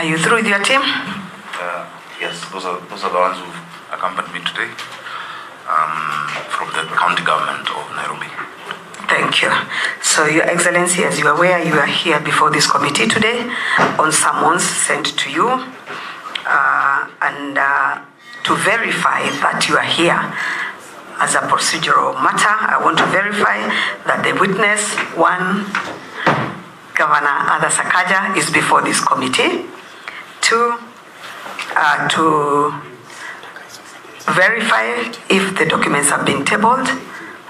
Are you through with your team? Yes, those are the ones who accompanied me today from the county government of Nairobi. Thank you. So, Your Excellency, as you are aware, you are here before this committee today on summons sent to you and to verify that you are here as a procedural matter. I want to verify that the witness, one, Governor Ada Sakaja, is before this committee. Two, to verify if the documents have been tabled,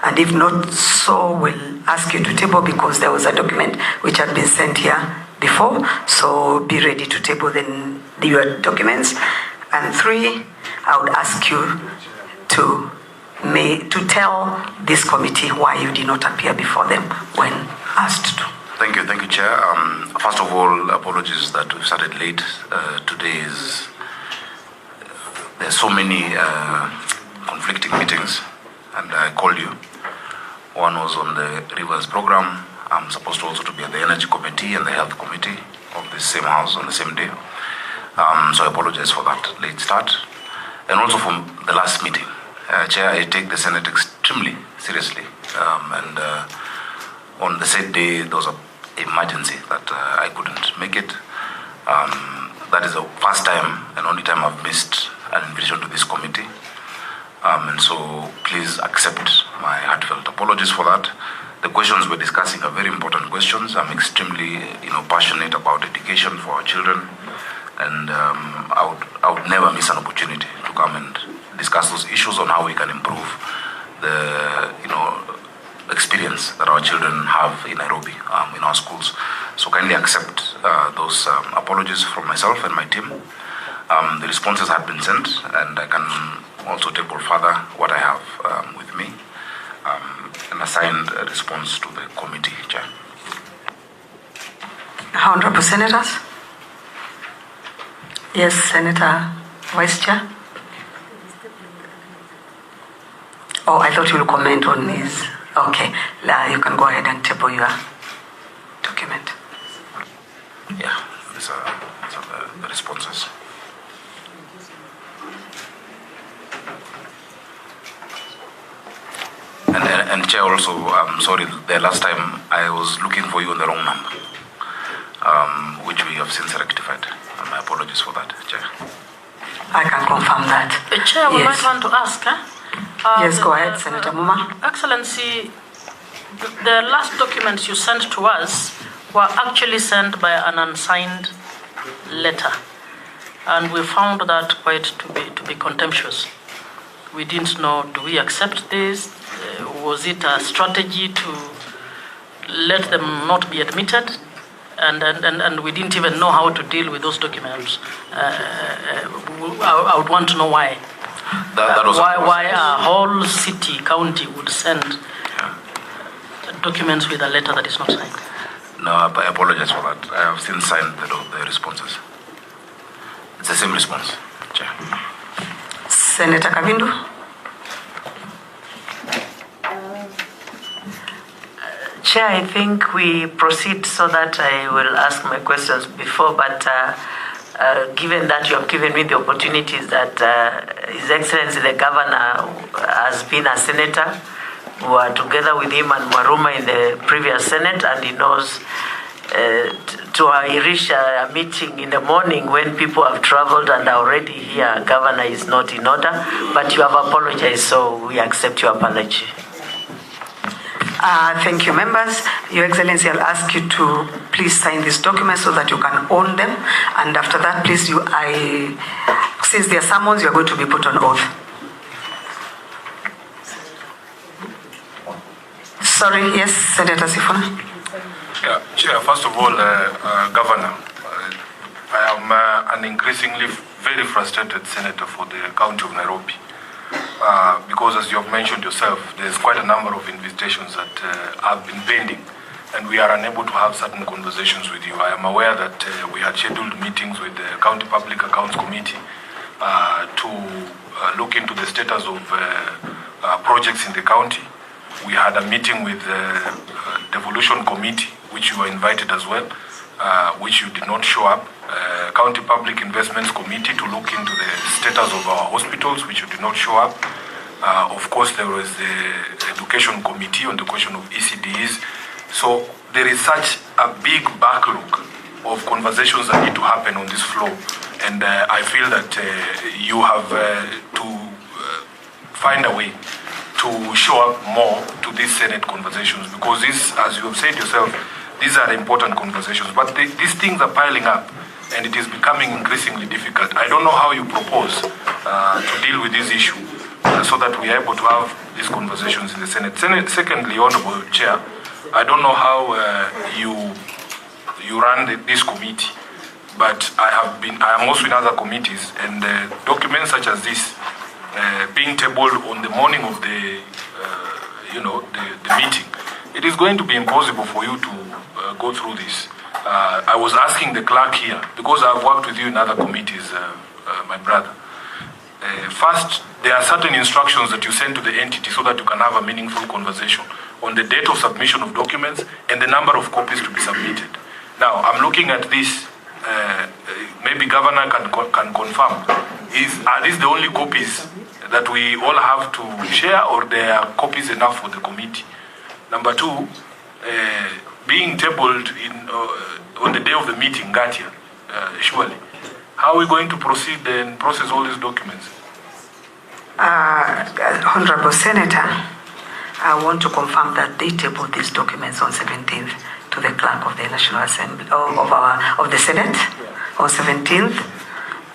and if not so, we'll ask you to table because there was a document which had been sent here before, so be ready to table your documents. And three, I would ask you to tell this committee why you did not appear before them when asked to. Thank you, Chair. First of all, apologies that we started late. Today there's so many conflicting meetings, and I called you. One was on the Rivers program. I'm supposed to also be at the Energy Committee and the Health Committee of the same house on the same day. So I apologize for that late start. And also from the last meeting. Chair, I take the Senate extremely seriously. And on the said day, there was an emergency that I couldn't make it. That is the first time and only time I've missed an invitation to this committee. And so please accept my heartfelt apologies for that. The questions we're discussing are very important questions. I'm extremely passionate about education for our children. And I would never miss an opportunity to come and discuss those issues on how we can improve the experience that our children have in Nairobi, in our schools. So kindly accept those apologies from myself and my team. The responses have been sent, and I can also table further what I have with me, an assigned response to the committee, Chair. Honorable Senators? Yes, Senator Vice Chair? Oh, I thought you will comment on his. Okay, you can go ahead and table your document. Yeah, these are the responses. And Chair, also, I'm sorry, the last time I was looking for you on the wrong number, which we have since rectified. And my apologies for that, Chair. I can confirm that. Chair, we might want to ask. Yes, go ahead, Senator Muma. Excellency, the last documents you sent to us were actually sent by an unsigned letter, and we found that quite to be contemptuous. We didn't know, do we accept this? Was it a strategy to let them not be admitted? And we didn't even know how to deal with those documents. I would want to know why. Why a whole city, county would send documents with a letter that is not signed. No, I apologize for that. I have since signed the responses. It's the same response, Chair. Senator Kavindu? Chair, I think we proceed so that I will ask my questions before, but given that you have given me the opportunities that His Excellency the Governor has been a senator, we were together with him and Maruma in the previous Senate, and he knows to reach a meeting in the morning when people have traveled and are already here, Governor is not in order, but you have apologized, so we accept your apology. Thank you, members. Your Excellency, I'll ask you to please sign this document so that you can own them. And after that, please, since they are summons, you are going to be put on oath. Sorry, yes, Senator Sifuna. Yeah, Chair, first of all, Governor, I am an increasingly very frustrated senator for the County of Nairobi. Because as you have mentioned yourself, there's quite a number of invitations that have been pending, and we are unable to have certain conversations with you. I am aware that we had scheduled meetings with the County Public Accounts Committee to look into the status of projects in the county. We had a meeting with the Devolution Committee, which you were invited as well. which you did not show up. County Public Investments Committee to look into the status of our hospitals, which you did not show up. Of course, there was the Education Committee on the question of ECDs. So there is such a big backlog of conversations that need to happen on this floor. And I feel that you have to find a way to show up more to these Senate conversations, because this, as you have said yourself, these are important conversations. But these things are piling up, and it is becoming increasingly difficult. I don't know how you propose to deal with this issue so that we are able to have these conversations in the Senate. Secondly, Honorable Chair, I don't know how you run this committee, but I am also in other committees, and documents such as this being tabled on the morning of the meeting, it is going to be impossible for you to go through this. I was asking the clerk here, because I've worked with you in other committees, my brother. First, there are certain instructions that you send to the entity so that you can have a meaningful conversation on the date of submission of documents and the number of copies to be submitted. Now, I'm looking at this, maybe Governor can confirm. Are these the only copies that we all have to share, or there are copies enough for the committee? Number two, being tabled on the day of the meeting, Gatia, surely. How are we going to proceed and process all these documents? Honorable Senator, I want to confirm that they tabled these documents on 17th to the clerk of the National Assembly, of the Senate, on 17th.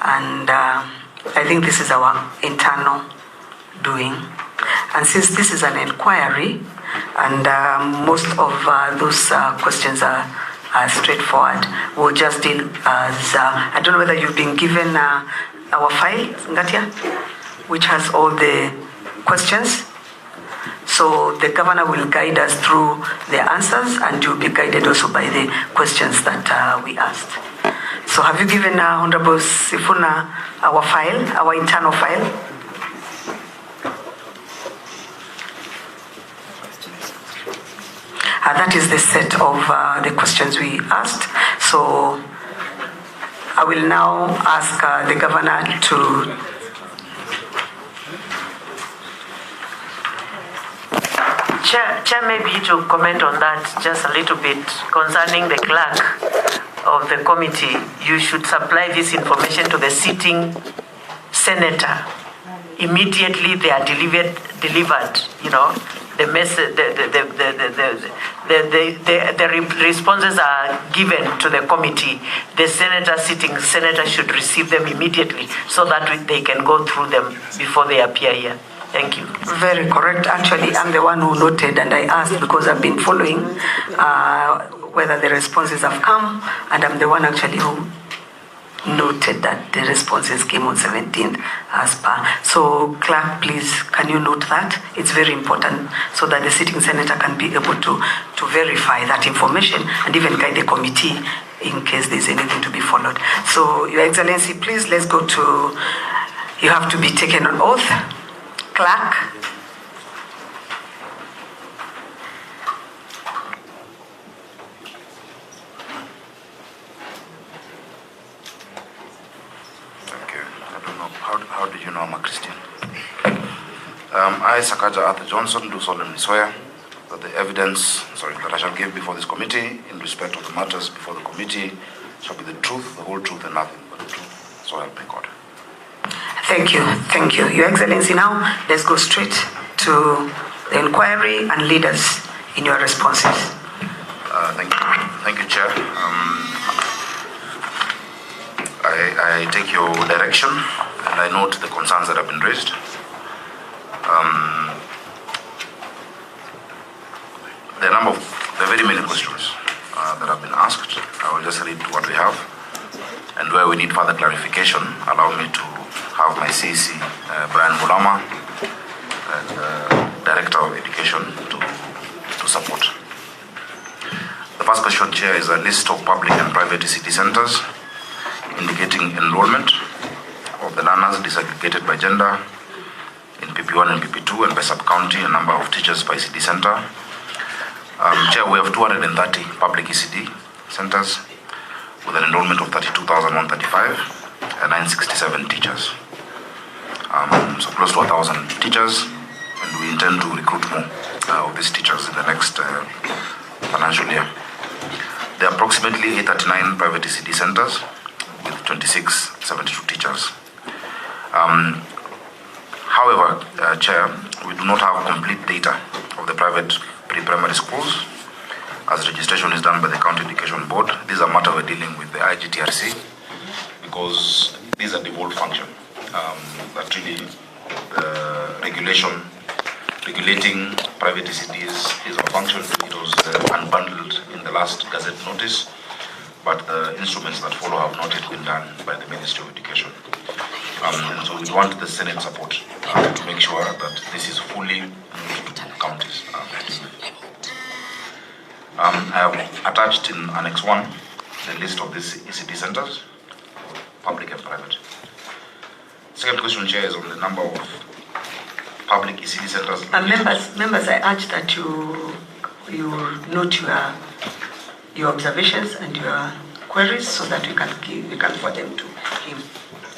And I think this is our internal doing. And since this is an inquiry, and most of those questions are straightforward, we'll just deal as, I don't know whether you've been given our file, Ngatia, which has all the questions. So the governor will guide us through the answers, and you'll be guided also by the questions that we asked. So have you given Honorable Sifuna our file, our internal file? That is the set of the questions we asked. So I will now ask the governor to Chair, maybe to comment on that just a little bit concerning the clerk of the committee. You should supply this information to the sitting senator. Immediately they are delivered, the message, the responses are given to the committee. The sitting senator should receive them immediately so that they can go through them before they appear here. Thank you. Very correct. Actually, I'm the one who noted, and I asked because I've been following whether the responses have come, and I'm the one actually who noted that the responses came on 17th as per. So, clerk, please, can you note that? It's very important so that the sitting senator can be able to verify that information and even guide the committee in case there's anything to be followed. So, Your Excellency, please, let's go to, you have to be taken on oath. Clerk. Thank you. I don't know, how did you know I'm a Christian? I, Sakaja Arthur Johnson, do solemnly swear that the evidence, that I shall give before this committee in respect of the matters before the committee shall be the truth, the whole truth, and nothing but the truth. So help me God. Thank you. Thank you. Your Excellency, now let's go straight to the inquiry and lead us in your responses. Thank you. Thank you, Chair. I take your direction and I note the concerns that have been raised. There are very many questions that have been asked. I will just read what we have, and where we need further clarification, allow me to have my CC, Brian Mulama, and Director of Education to support. The first question, Chair, is a list of public and private ECD centers indicating enrollment of the learners disaggregated by gender in PP1 and PP2 and by sub-county, a number of teachers by ECD center. Chair, we have 230 public ECD centers. with an enrollment of 32,135 and 967 teachers. So close to 1,000 teachers, and we intend to recruit more of these teachers in the next financial year. There are approximately 839 private ECD centers with 2672 teachers. However, Chair, we do not have complete data of the private pre-primary schools, as registration is done by the County Education Board. These are matters we're dealing with the IGTRC, because these are devolved function. That really regulating private ECDs is a function. It was unbundled in the last Gazette notice, but the instruments that follow have not yet been done by the Ministry of Education. And so we want the Senate support to make sure that this is fully moved to counties. I have attached in Annex 1 the list of these ECD centers, public and private. Second question, Chair, is on the number of public ECD centers. Members, I urge that you note your observations and your queries so that we can forward them to him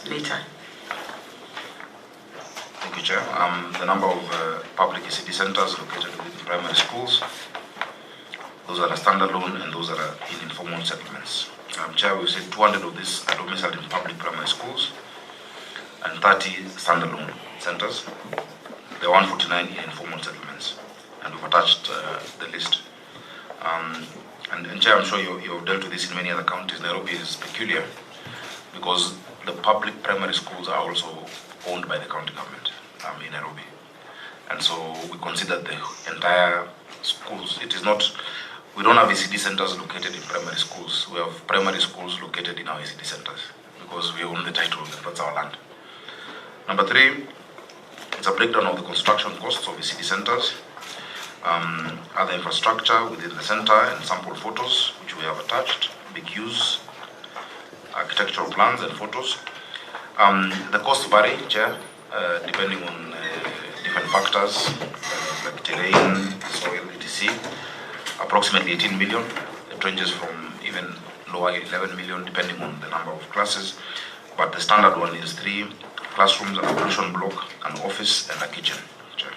later. Thank you, Chair. The number of public ECD centers located within primary schools, those that are standalone and those that are in informal settlements. Chair, we said 200 of these are domiciled in public primary schools and 30 standalone centers. There are 149 in informal settlements, and we've attached the list. And Chair, I'm sure you've dealt with this in many other counties. Nairobi is peculiar because the public primary schools are also owned by the county government in Nairobi. And so we consider the entire schools. It is not, we don't have ECD centers located in primary schools. We have primary schools located in our ECD centers because we own the title, that's our land. Number 3, it's a breakdown of the construction costs of ECD centers, other infrastructure within the center, and sample photos, which we have attached, BQs, architectural plans and photos. The costs vary, Chair, depending on different factors like terrain, soil, etc. Approximately 18 million. It ranges from even lower 11 million depending on the number of classes. But the standard one is 3 classrooms, an ablution block, an office, and a kitchen. Chair.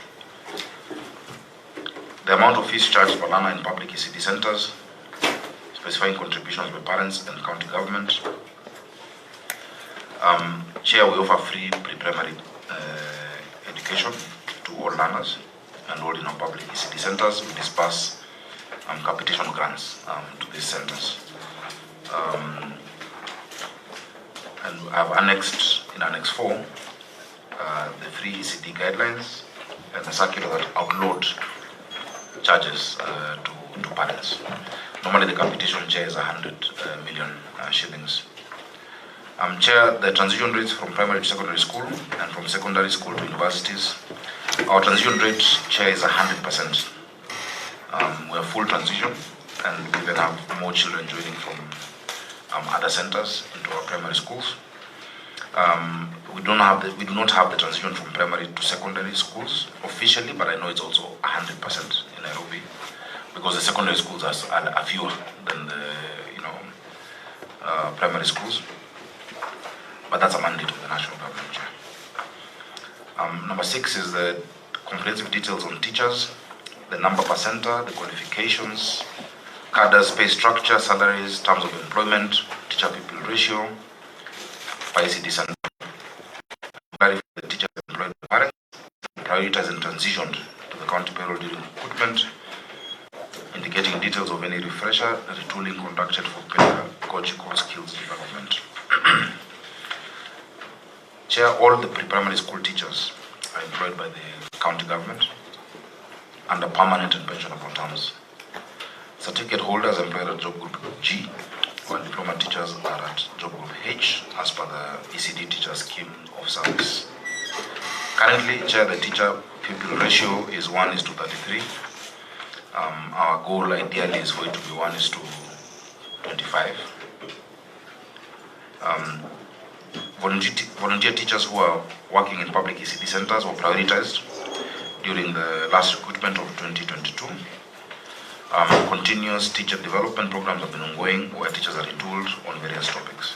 The amount of fees charged per learner in public ECD centers, specifying contributions by parents and county government. Chair, we offer free pre-primary education to all learners enrolled in our public ECD centers. We disperse capitation grants to these centers. And I've annexed in Annex 4 the free ECD guidelines and the circular that outload charges to parents. Normally the capitation, Chair, is 100 million shillings. Chair, the transition rates from primary to secondary school and from secondary school to universities, our transition rate, Chair, is 100%. We have full transition, and we even have more children joining from other centers into our primary schools. We do not have the transition from primary to secondary schools officially, but I know it's also 100% in Nairobi because the secondary schools are fewer than the primary schools. But that's a mandate of the national government. Number 6 is the comprehensive details on teachers, the number per center, the qualifications, cadres, pay structure, salaries, terms of employment, teacher-pupil ratio, by ECD center. Clarify the teachers employed by parents, prioritize and transitioned to the county payroll during recruitment, indicating details of any refresher, retooling conducted for pedagogical skills development. Chair, all the pre-primary school teachers are employed by the county government under permanent and pensionable terms. Certificate holders employed at job group G, while diploma teachers are at job group H as per the ECD teacher scheme of service. Currently, Chair, the teacher-pupil ratio is 1:33. Our goal ideally is for it to be 1:25. Volunteer teachers who are working in public ECD centers were prioritized during the last recruitment of 2022. Continuous teacher development programs have been ongoing where teachers are retooled on various topics.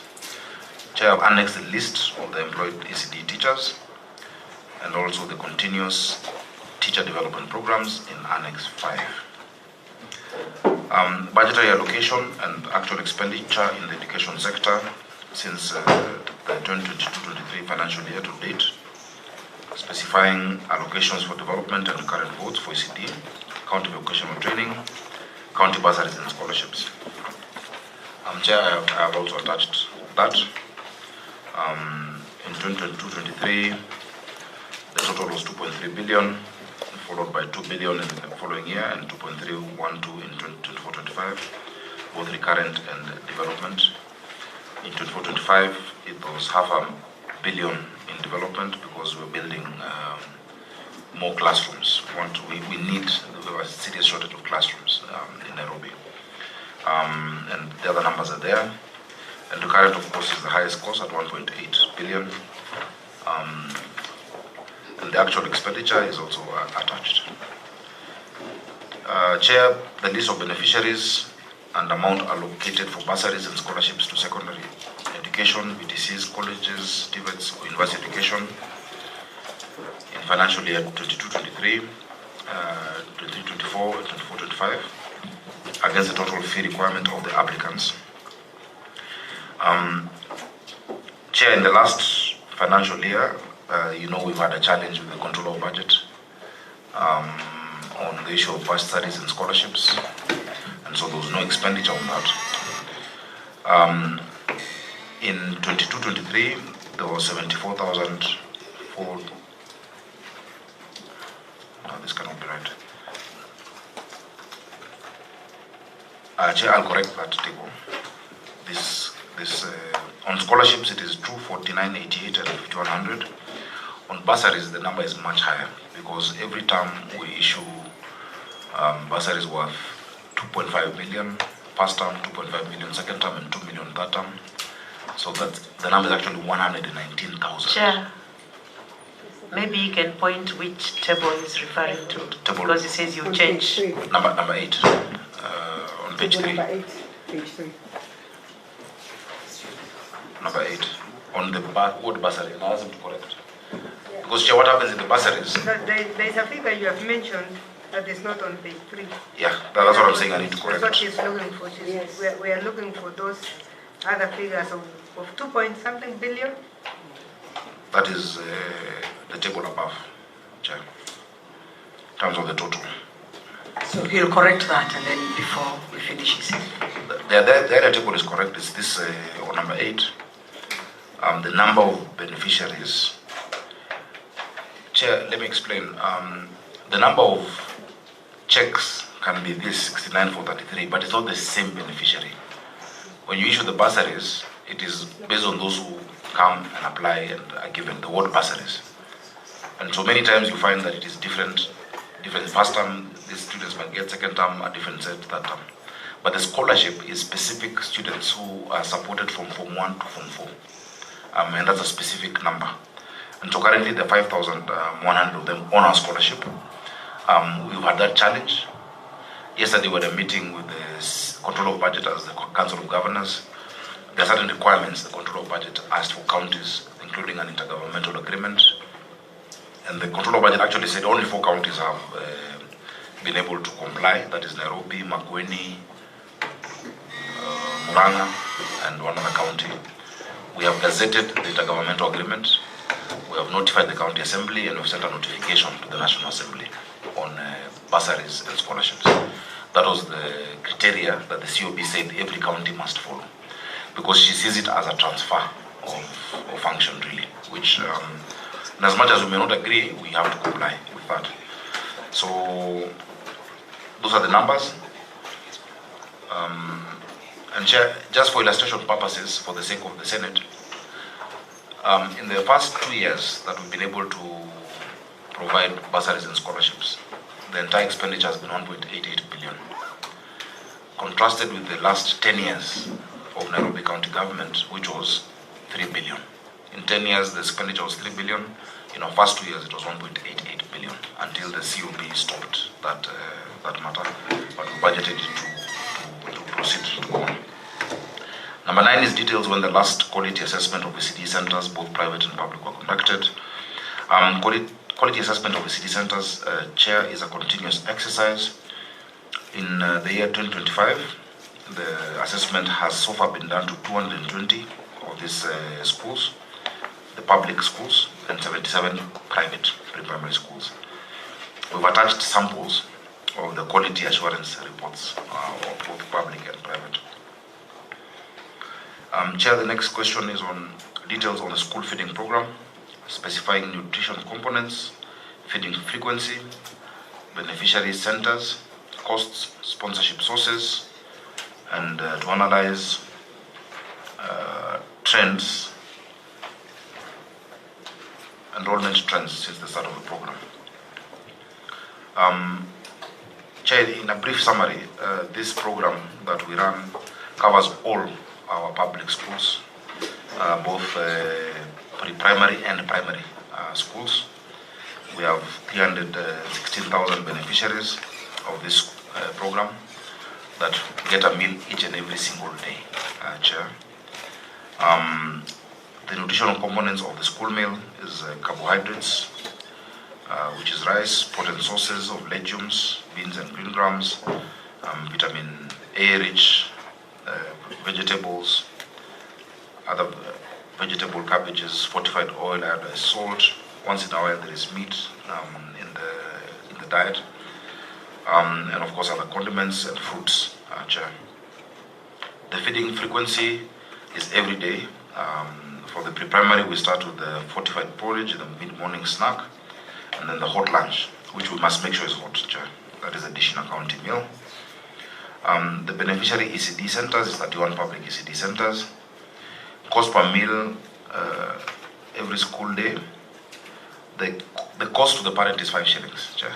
Chair, I've annexed the list of the employed ECD teachers and also the continuous teacher development programs in Annex 5. Budgetary allocation and actual expenditure in the education sector since the 2022-23 financial year to date, specifying allocations for development and current votes for ECD, county vocational training, county bursaries and scholarships. Chair, I have also attached that. In 2022-23, the total was 2.3 billion, followed by 2 billion in the following year and 2.312 in 2024-25, both recurrent and development. In 2024-25, it was $500 million in development because we're building more classrooms. We need a serious shortage of classrooms in Nairobi. And the other numbers are there. And the current, of course, is the highest cost at 1.8 billion. And the actual expenditure is also attached. Chair, the list of beneficiaries and amount allocated for bursaries and scholarships to secondary education, VTCs, colleges, TVETs, or university education in financial year 22-23, 23-24, and 24-25 against the total fee requirement of the applicants. Chair, in the last financial year, we've had a challenge with the control of budget on the issue of bursaries and scholarships, and so there was no expenditure on that. In 22-23, there was 74,000 for. No, this cannot be right. Chair, I'll correct that table. On scholarships, it is 249.88 and 5100. On bursaries, the number is much higher because every term we issue bursaries worth 2.5 million, first term 2.5 million, second term, and 2 million third term. So that the number is actually 119,000. Chair, maybe you can point which table he's referring to, because he says you change. Number 8 on page 3. Number 8, page 3. Number 8 on the word bursary. And I asked him to correct. Because Chair, what happens in the bursaries? There is a figure you have mentioned that is not on page 3. Yeah, that's what I'm saying. I need to correct That's what it. she's looking for. Yes. We are looking for those other figures of 2 point something billion. That is the table above, Chair, in terms of the total. So he'll correct that and then before we finish it. The other table is correct. It's this on number 8. The number of beneficiaries. Chair, let me explain. The number of checks can be this 69,433, but it's not the same beneficiary. When you issue the bursaries, it is based on those who come and apply and are given the word bursaries. And so many times you find that it is different. First term, these students might get, second term, a different set, third term. But the scholarship is specific students who are supported from Form 1 to Form 4. And that's a specific number. And so currently the 5,100 of them on our scholarship. We've had that challenge. Yesterday we had a meeting with the Control of Budget as the Council of Governors. There are certain requirements the Control of Budget asked for counties, including an intergovernmental agreement. And the Control of Budget actually said only 4 counties have been able to comply. That is Nairobi, Makueni, Murang'a, and one other county. We have gazetted the intergovernmental agreement. We have notified the county assembly and we've sent a notification to the National Assembly on bursaries and scholarships. That was the criteria that the COB said every county must follow, because she sees it as a transfer of function, really, which, and as much as we may not agree, we have to comply with that. So those are the numbers. And Chair, just for illustration purposes, for the sake of the Senate, in the first 2 years that we've been able to provide bursaries and scholarships, the entire expenditure has been 1.88 billion. Contrasted with the last 10 years of Nairobi County government, which was 3 billion. In 10 years, the expenditure was 3 billion. In our first 2 years, it was 1.88 billion until the COB stopped that that matter, but we budgeted to proceed to go on. Number 9 is details when the last quality assessment of ECD centers, both private and public, were conducted. Quality assessment of ECD centers, Chair, is a continuous exercise. In the year 2025, the assessment has so far been done to 220 of these schools, the public schools, and 77 private pre-primary schools. We've attached samples of the quality assurance reports of both public and private. Chair, the next question is on details on the school feeding program, specifying nutrition components, feeding frequency, beneficiary centers, costs, sponsorship sources, and to analyze trends, enrollment trends since the start of the program. Chair, in a brief summary, this program that we run covers all our public schools, both pre-primary and primary schools. We have 316,000 beneficiaries of this program that get a meal each and every single day, Chair. The nutritional components of the school meal is carbohydrates, which is rice, protein sources of legumes, beans and green grams, vitamin A-rich vegetables, other vegetable cabbages, fortified oil, iodized salt. Once in a while there is meat in the diet, and of course other condiments and fruits. Chair. The feeding frequency is every day. For the pre-primary, we start with the fortified porridge, the mid-morning snack, and then the hot lunch, which we must make sure is hot, Chair. That is a dish in a county meal. The beneficiary ECD centers is 31 public ECD centers. Cost per meal every school day. The cost to the parent is 5 shillings, Chair.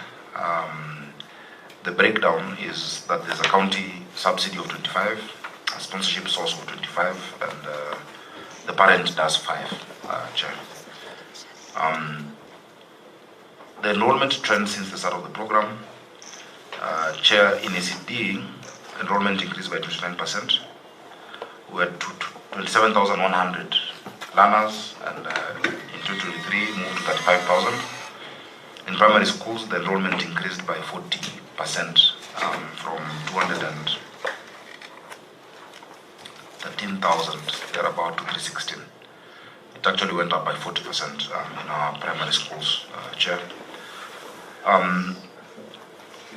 The breakdown is that there's a county subsidy of 25, a sponsorship source of 25, and the parent does 5, Chair. The enrollment trend since the start of the program, Chair, in ECD, enrollment increased by 29%. We had 27,100 learners, and in 2023 moved to 35,000. In primary schools, the enrollment increased by 40%, from 213,000 thereabout to 316. It actually went up by 40% in our primary schools, Chair.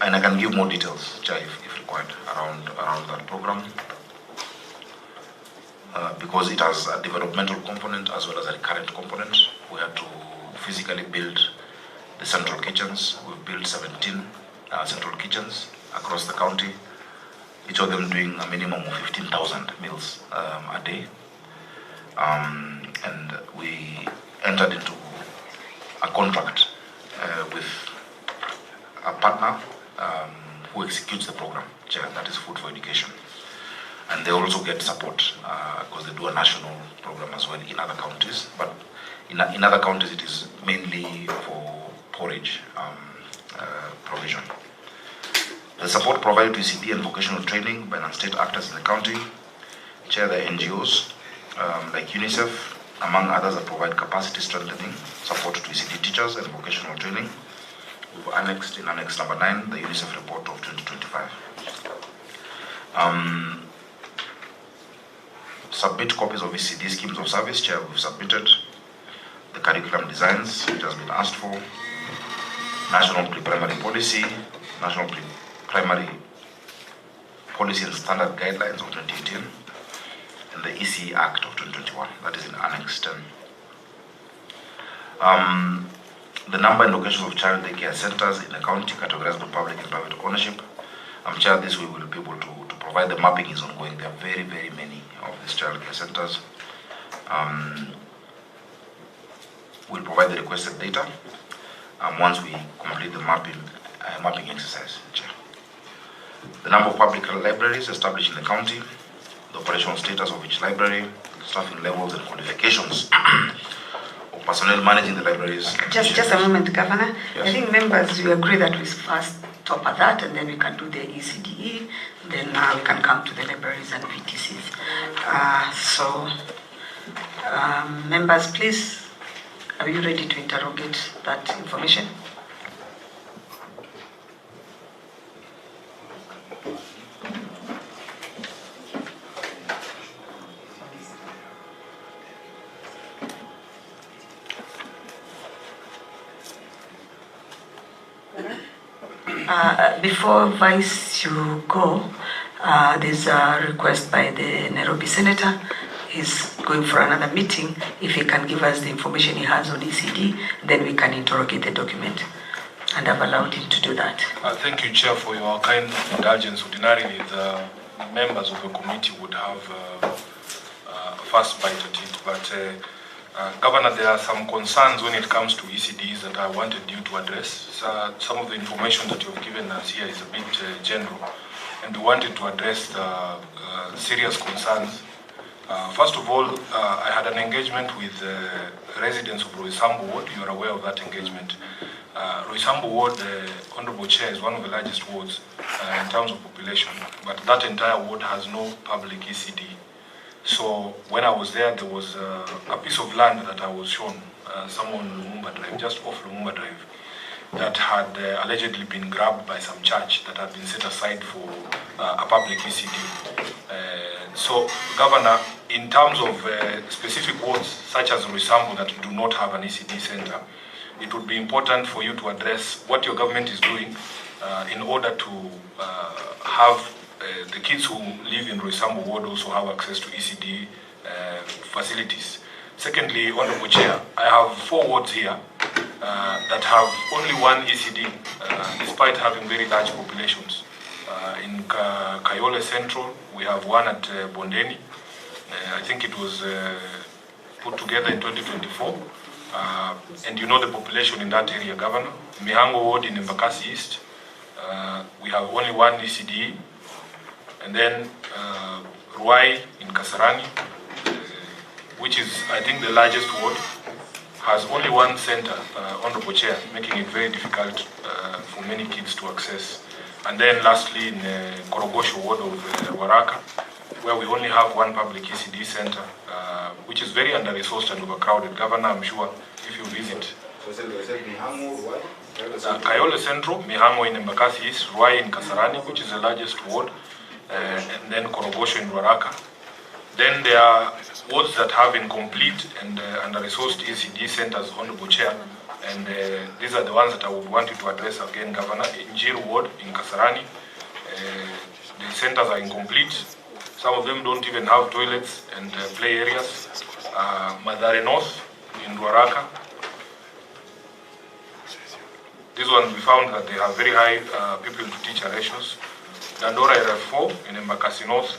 And I can give more details, Chair, if required, around that program, because it has a developmental component as well as a recurrent component. We had to physically build the central kitchens. We've built 17 central kitchens across the county, each of them doing a minimum of 15,000 meals a day. And we entered into a contract with a partner who executes the program, Chair, that is Food for Education. And they also get support because they do a national program as well in other counties. But in other counties, it is mainly for porridge provision. The support provided to ECD and vocational training by non-state actors in the county, Chair, the NGOs like UNICEF, among others, that provide capacity strengthening support to ECD teachers and vocational training. We've annexed in Annex number 9 the UNICEF report of 2025. Submit copies of ECD schemes of service, Chair. We've submitted the curriculum designs, which has been asked for, national pre-primary policy, national pre-primary policy and standard guidelines of 2018, and the EC Act of 2021, that is in Annex 10. The number and locations of child daycare centers in the county categorized by public and private ownership. Chair, this we will be able to provide. The mapping is ongoing. There are very, very many of these child care centers. We'll provide the requested data once we complete the mapping exercise, Chair. The number of public libraries established in the county, the operational status of each library, staffing levels and qualifications of personnel managing the libraries. Just a moment, Governor. Yes. I think members, you agree that we first top of that, and then we can do the ECDE, then we can come to the libraries and VTCs. Members, please, are you ready to interrogate that information? Before Vice you go, there's a request by the Nairobi Senator. He's going for another meeting. If he can give us the information he has on ECD, then we can interrogate the document. And I've allowed him to do that. Thank you, Chair, for your kind indulgence. Ordinarily, the members of the committee would have a first bite at it. But, Governor, there are some concerns when it comes to ECDs that I wanted you to address. Some of the information that you've given us here is a bit general, and we wanted to address the serious concerns. First of all, I had an engagement with residents of Roysambu Ward. You are aware of that engagement. Roysambu Ward, Honorable Chair, is one of the largest wards in terms of population, but that entire ward has no public ECD. So when I was there was a piece of land that I was shown, somewhere on Lumumba Drive, just off Lumumba Drive, that had allegedly been grabbed by some church that had been set aside for a public ECD. So, Governor, in terms of specific wards such as Roysambu that do not have an ECD center, it would be important for you to address what your government is doing in order to have the kids who live in Roysambu ward also have access to ECD facilities. Secondly, Honorable Chair, I have 4 wards here that have only one ECD, despite having very large populations. In Kayole Central, we have one at Bondeni. I think it was put together in 2024. And you know the population in that area, Governor. Mihango Ward in Embakasi East, we have only one ECD. And then Ruai in Kasarani, which is, I think, the largest ward, has only one center, Honorable Chair, making it very difficult for many kids to access. And then lastly, in Korogosho ward of Waraka, where we only have one public ECD center, which is very under-resourced and overcrowded. Governor, I'm sure, if you visit. Kayole Central, Mihango in Embakasi East, Ruai in Kasarani, which is the largest ward, and then Korogosho in Waraka. Then there are wards that have incomplete and under-resourced ECD centers, Honorable Chair, and these are the ones that I would want you to address again, Governor. In Jiru Ward, in Kasarani, the centers are incomplete. Some of them don't even have toilets and play areas. Madare North, in Waraka, these ones we found that they have very high pupil-to-teacher ratios. Dandora RF4 in Embakasi North,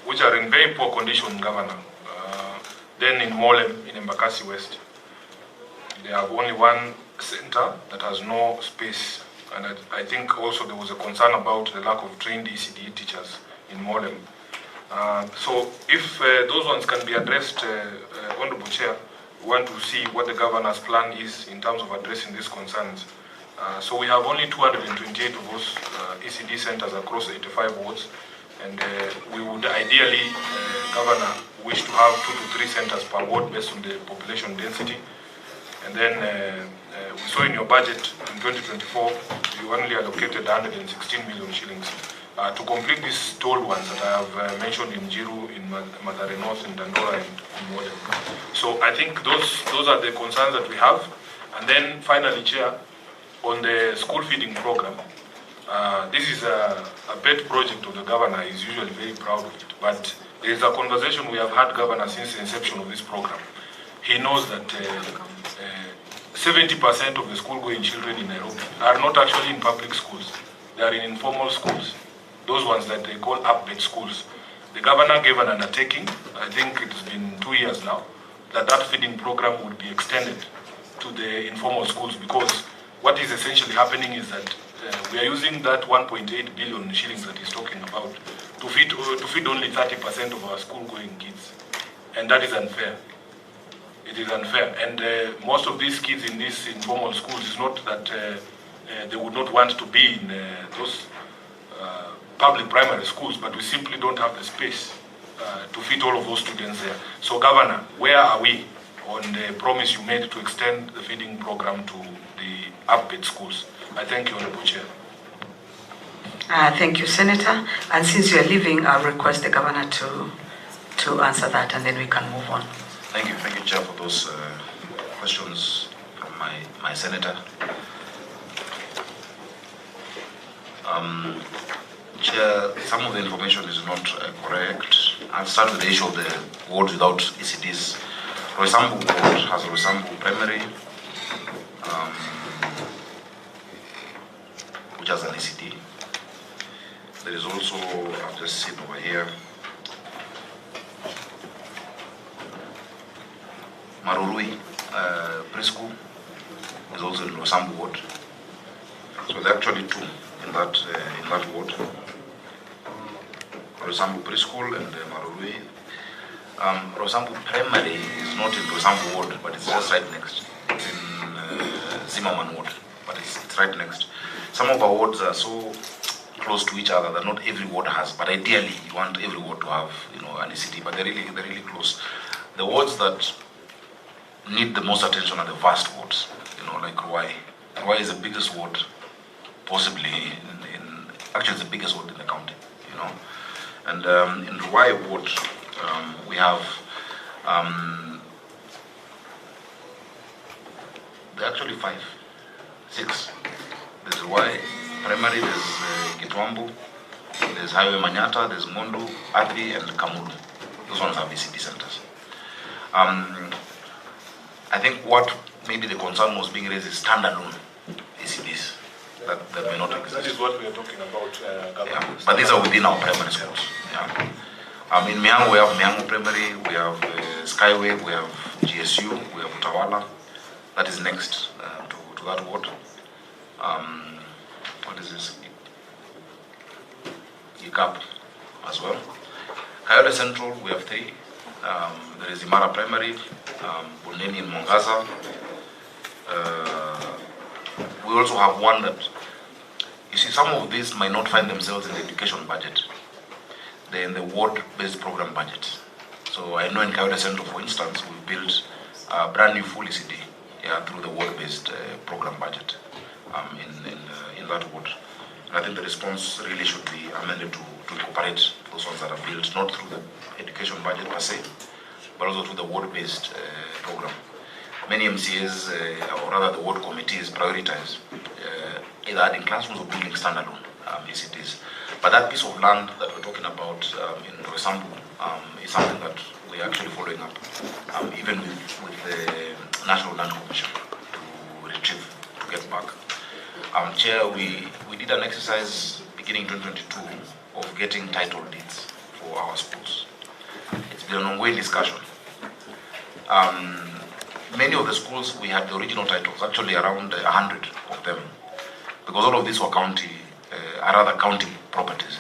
which are in very poor condition, Governor. Then in Molem, in Embakasi West, they have only one center that has no space. And I think also there was a concern about the lack of trained ECD teachers in Molem. So if those ones can be addressed, Honorable Chair, we want to see what the Governor's plan is in terms of addressing these concerns. So we have only 228 of those ECD centers across 85 wards. And we would ideally, Governor, wish to have 2 to 3 centers per ward based on the population density. And then we saw in your budget in 2024, you only allocated 116 million shillings to complete these tolled ones that I have mentioned in Jiru, in Madare North, in Dandora, and in Modem. So I think those are the concerns that we have. And then finally, Chair, on the school feeding program, this is a pet project of the Governor. He's usually very proud of it. But there is a conversation we have had, Governor, since the inception of this program. He knows that 70% of the school-going children in Nairobi are not actually in public schools. They are in informal schools, those ones that they call update schools. The Governor gave an undertaking, I think it's been 2 years now, that feeding program would be extended to the informal schools, because what is essentially happening is that we are using that 1.8 billion shillings that he's talking about to feed only 30% of our school-going kids. And that is unfair. It is unfair. And most of these kids in these informal schools is not that they would not want to be in those public primary schools, but we simply don't have the space to fit all of those students there. So, Governor, where are we on the promise you made to extend the feeding program to the upgrade schools? I thank you, Honorable Chair. Thank you, Senator. And since you are leaving, I'll request the Governor to answer that, and then we can move on. Thank you, Chair, for those questions from my Senator. Chair, some of the information is not correct. I'll start with the issue of the wards without ECDs. Roysambu ward has Roysambu Primary, which has an ECD. There is also, I've just seen over here, Marurui preschool is also in Roysambu ward. So there are actually two in that ward. Roysambu preschool and Marurui. Roysambu primary is not in Roysambu ward, but it's just right next. It's in Zimmerman ward, but it's right next. Some of our wards are so close to each other that not every ward has, but ideally you want every ward to have, an ECD, but they're really close. The wards that need the most attention are the vast wards, like Ruai. Ruai is the biggest ward possibly actually it's the biggest ward in the county, And in Ruai ward, we have, there are actually 6. There's Ruai Primary, there's Gitwambu, there's Highway Manyata, there's Mondo, Athi, and Kamulu. Those ones have ECD centers. I think what maybe the concern was being raised is standalone ECDs that may not exist. That is what we are talking about. Yeah, but these are within our primary schools. Yeah. In Miango, we have Miango Primary, we have Skyway, we have GSU, we have Utawala. That is next to that ward. What is this? UCAP as well. Kayole Central, we have 3. There is Imara Primary, Buneni in Mongaza. We also have one that, you see, some of these might not find themselves in the education budget. They're in the ward-based program budget. So I know in Kayole Central, for instance, we built a brand new full ECD through the ward-based program budget in that ward. And I think the response really should be amended to incorporate those ones that are built, not through the education budget per se, but also through the ward-based program. Many MCAs, or rather the ward committees, prioritize either adding classrooms or building standalone ECDs. But that piece of land that we're talking about in Roysambu is something that we're actually following up, even with the National Land Commission to get back. Chair, we did an exercise beginning 2022 of getting title deeds for our schools. It's been an ongoing discussion. Many of the schools, we had the original titles, actually around 100 of them, because all of these were county properties.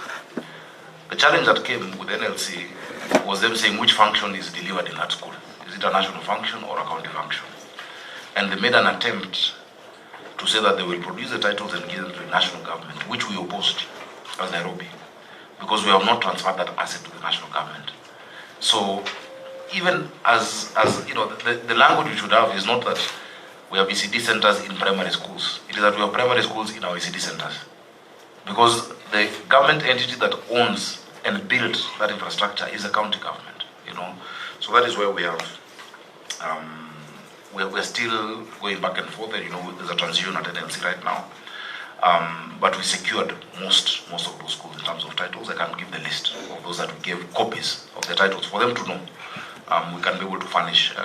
The challenge that came with NLC was them saying which function is delivered in that school. Is it a national function or a county function? And they made an attempt to say that they will produce the titles and give them to the national government, which we opposed as Nairobi, because we have not transferred that asset to the national government. So even as the language we should have is not that we have ECD centers in primary schools. It is that we have primary schools in our ECD centers. Because the government entity that owns and builds that infrastructure is the county government, So that is where we have, we're still going back and forth, and there's a transition at NLC right now. But we secured most of those schools in terms of titles. I can give the list of those that we gave copies of the titles for them to know. We can be able to furnish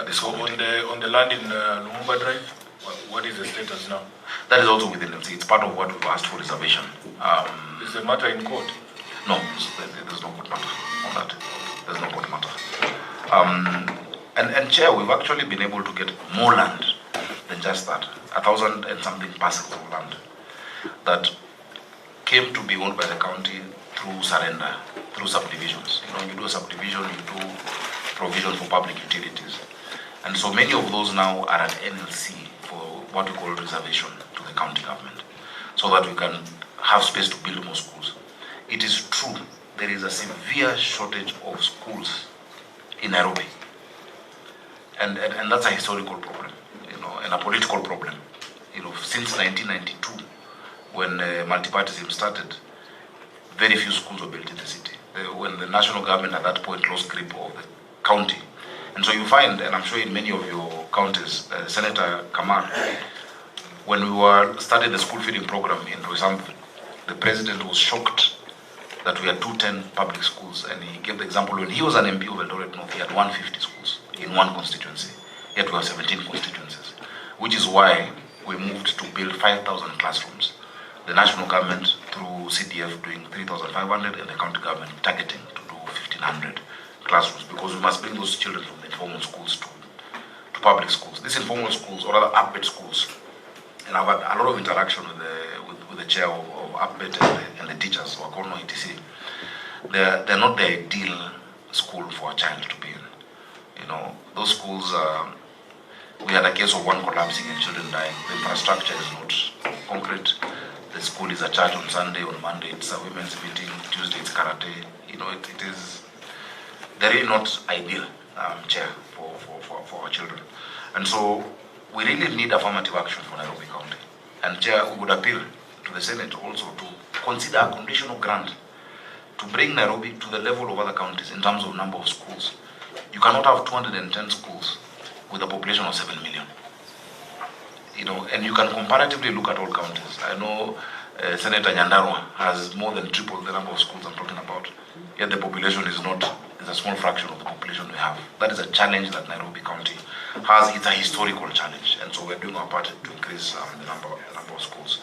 this committee. So on the land in Lumumba Drive, what is the status now? That is also within NLC. It's part of what we've asked for reservation. Is the matter in court? No, there's no court matter on that. There's no court matter. And Chair, we've actually been able to get more land than just that. 1,000 and something parcels of land that came to be owned by the county through surrender, through subdivisions. You do a subdivision, you do provision for public utilities. And so many of those now are at NLC for what we call reservation to the county government, so that we can have space to build more schools. It is true, there is a severe shortage of schools in Nairobi. And that's a historical problem, and a political problem. Since 1992, when multipartyism started, very few schools were built in the city. When the national government at that point lost grip of the county. And so you find, and I'm sure in many of your counties, Senator Kamar, when we started the school feeding program in Roysambu, the president was shocked that we had 210 public schools, and he gave the example when he was an MP of Eldoret North, he had 150 schools in one constituency, yet we have 17 constituencies, which is why we moved to build 5,000 classrooms. The national government through CDF doing 3,500 and the county government targeting to do 1,500 classrooms, because we must bring those children from the informal schools to public schools. These informal schools, or rather UPBET schools, and I've had a lot of interaction with the chair of UPBET and the teachers, or Wakono etc. They're not the ideal school for a child to be in. Those schools, we had a case of one collapsing and children dying. The infrastructure is not concrete. The school is a church on Sunday, on Monday it's a women's meeting, Tuesday it's karate. It is, they're really not ideal, chair, for our children. And so we really need affirmative action for Nairobi County. And chair, we would appeal to the Senate also to consider a conditional grant to bring Nairobi to the level of other counties in terms of number of schools. You cannot have 210 schools with a population of 7 million. And you can comparatively look at all counties. I know Senator Nyandarua has more than triple the number of schools I'm talking about, yet the population is a small fraction of the population we have. That is a challenge that Nairobi County has. It's a historical challenge, and so we're doing our part to increase the number of schools.